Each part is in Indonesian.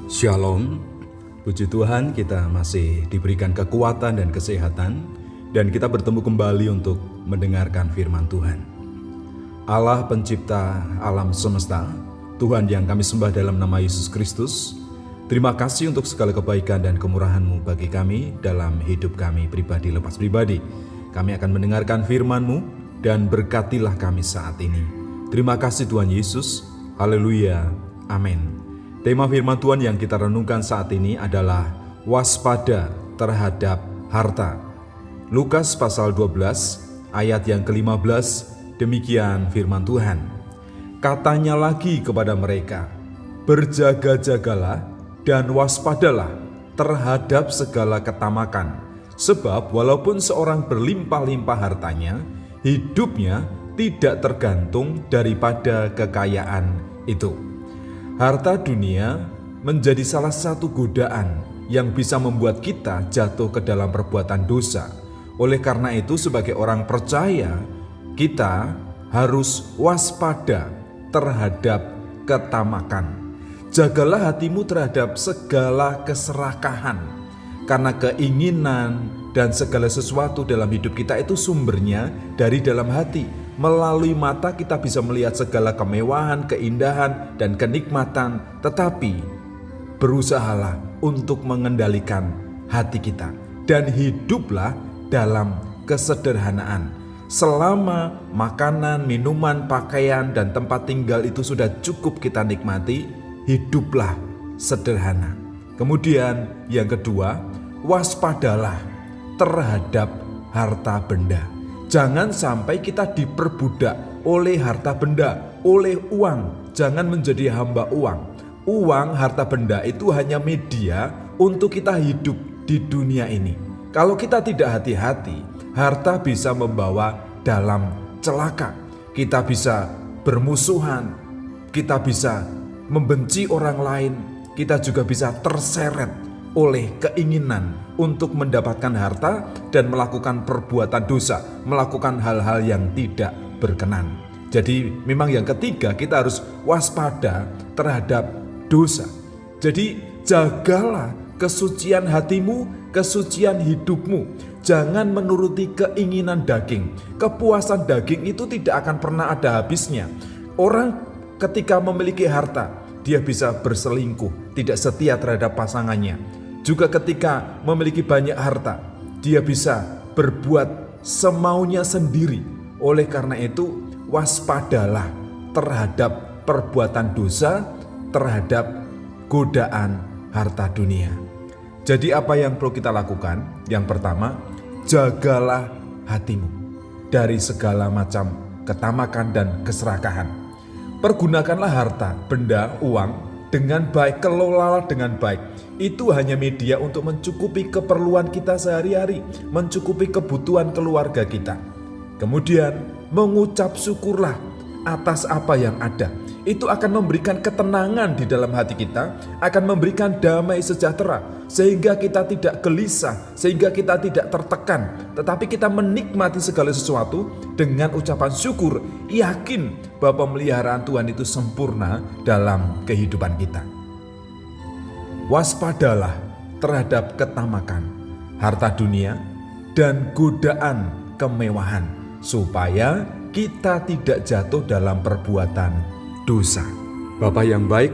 Shalom, puji Tuhan kita masih diberikan kekuatan dan kesehatan dan kita bertemu kembali untuk mendengarkan firman Tuhan. Allah pencipta alam semesta, Tuhan yang kami sembah dalam nama Yesus Kristus, terima kasih untuk segala kebaikan dan kemurahan-Mu bagi kami dalam hidup kami pribadi lepas pribadi. Kami akan mendengarkan firman-Mu dan berkatilah kami saat ini. Terima kasih Tuhan Yesus, haleluya, amin. Tema firman Tuhan yang kita renungkan saat ini adalah waspada terhadap harta. Lukas pasal 12 ayat yang ke-15, demikian firman Tuhan. Katanya lagi kepada mereka, berjaga-jagalah dan waspadalah terhadap segala ketamakan. Sebab walaupun seorang berlimpah-limpah hartanya, hidupnya tidak tergantung daripada kekayaan itu. Harta dunia menjadi salah satu godaan yang bisa membuat kita jatuh ke dalam perbuatan dosa. Oleh karena itu, sebagai orang percaya, kita harus waspada terhadap ketamakan. Jagalah hatimu terhadap segala keserakahan, karena keinginan dan segala sesuatu dalam hidup kita itu sumbernya dari dalam hati. Melalui mata kita bisa melihat segala kemewahan, keindahan, dan kenikmatan. Tetapi berusahalah untuk mengendalikan hati kita. Dan hiduplah dalam kesederhanaan. Selama makanan, minuman, pakaian, dan tempat tinggal itu sudah cukup kita nikmati, hiduplah sederhana. Kemudian yang kedua, waspadalah terhadap harta benda. Jangan sampai kita diperbudak oleh harta benda, oleh uang. Jangan menjadi hamba uang. Uang, harta benda itu hanya media untuk kita hidup di dunia ini. Kalau kita tidak hati-hati, harta bisa membawa dalam celaka. Kita bisa bermusuhan, kita bisa membenci orang lain, kita juga bisa terseret oleh keinginan untuk mendapatkan harta dan melakukan perbuatan dosa, melakukan hal-hal yang tidak berkenan. Jadi memang yang ketiga, kita harus waspada terhadap dosa. Jadi jagalah kesucian hatimu, kesucian hidupmu. Jangan menuruti keinginan daging. Kepuasan daging itu tidak akan pernah ada habisnya. Orang ketika memiliki harta, dia bisa berselingkuh, tidak setia terhadap pasangannya. Juga ketika memiliki banyak harta, dia bisa berbuat semaunya sendiri. Oleh karena itu, waspadalah terhadap perbuatan dosa, terhadap godaan harta dunia. Jadi apa yang perlu kita lakukan? Yang pertama, jagalah hatimu dari segala macam ketamakan dan keserakahan. Pergunakanlah harta, benda, uang dengan baik, kelolalah dengan baik. Itu hanya media untuk mencukupi keperluan kita sehari-hari, mencukupi kebutuhan keluarga kita. Kemudian mengucap syukurlah atas apa yang ada. Itu akan memberikan ketenangan di dalam hati kita, akan memberikan damai sejahtera, sehingga kita tidak gelisah, sehingga kita tidak tertekan, tetapi kita menikmati segala sesuatu dengan ucapan syukur, yakin bahwa pemeliharaan Tuhan itu sempurna dalam kehidupan kita. Waspadalah terhadap ketamakan, harta dunia, dan godaan kemewahan, supaya kita tidak jatuh dalam perbuatan dosa. Bapa yang baik,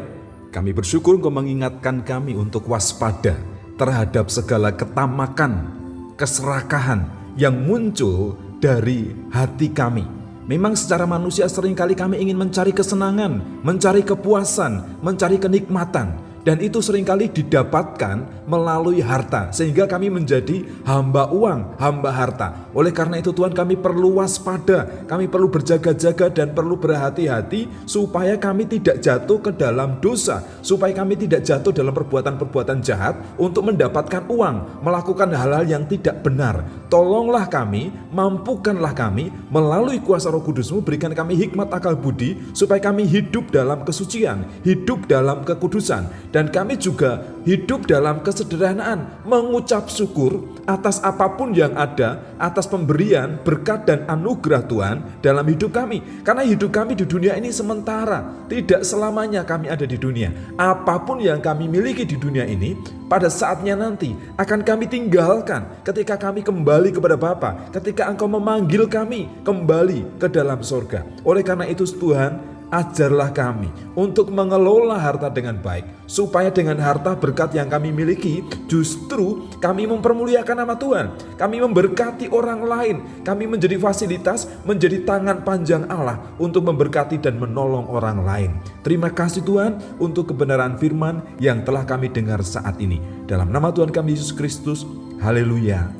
kami bersyukur Engkau mengingatkan kami untuk waspada terhadap segala ketamakan, keserakahan yang muncul dari hati kami. Memang secara manusia seringkali kami ingin mencari kesenangan, mencari kepuasan, mencari kenikmatan. Dan itu seringkali didapatkan melalui harta, sehingga kami menjadi hamba uang, hamba harta. Oleh karena itu Tuhan, kami perlu waspada, kami perlu berjaga-jaga dan perlu berhati-hati supaya kami tidak jatuh ke dalam dosa, supaya kami tidak jatuh dalam perbuatan-perbuatan jahat untuk mendapatkan uang, melakukan hal-hal yang tidak benar. Tolonglah kami, mampukanlah kami melalui kuasa Roh Kudus-Mu, berikan kami hikmat akal budi supaya kami hidup dalam kesucian, hidup dalam kekudusan. Dan kami juga hidup dalam kesederhanaan, mengucap syukur atas apapun yang ada, atas pemberian, berkat dan anugerah Tuhan dalam hidup kami. Karena hidup kami di dunia ini sementara, tidak selamanya kami ada di dunia. Apapun yang kami miliki di dunia ini, pada saatnya nanti akan kami tinggalkan ketika kami kembali kepada Bapa, ketika Engkau memanggil kami kembali ke dalam surga. Oleh karena itu Tuhan, ajarlah kami untuk mengelola harta dengan baik, supaya dengan harta berkat yang kami miliki, justru kami mempermuliakan nama Tuhan. Kami memberkati orang lain, kami menjadi fasilitas, menjadi tangan panjang Allah untuk memberkati dan menolong orang lain. Terima kasih Tuhan untuk kebenaran firman yang telah kami dengar saat ini. Dalam nama Tuhan kami Yesus Kristus, haleluya,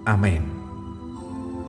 amin.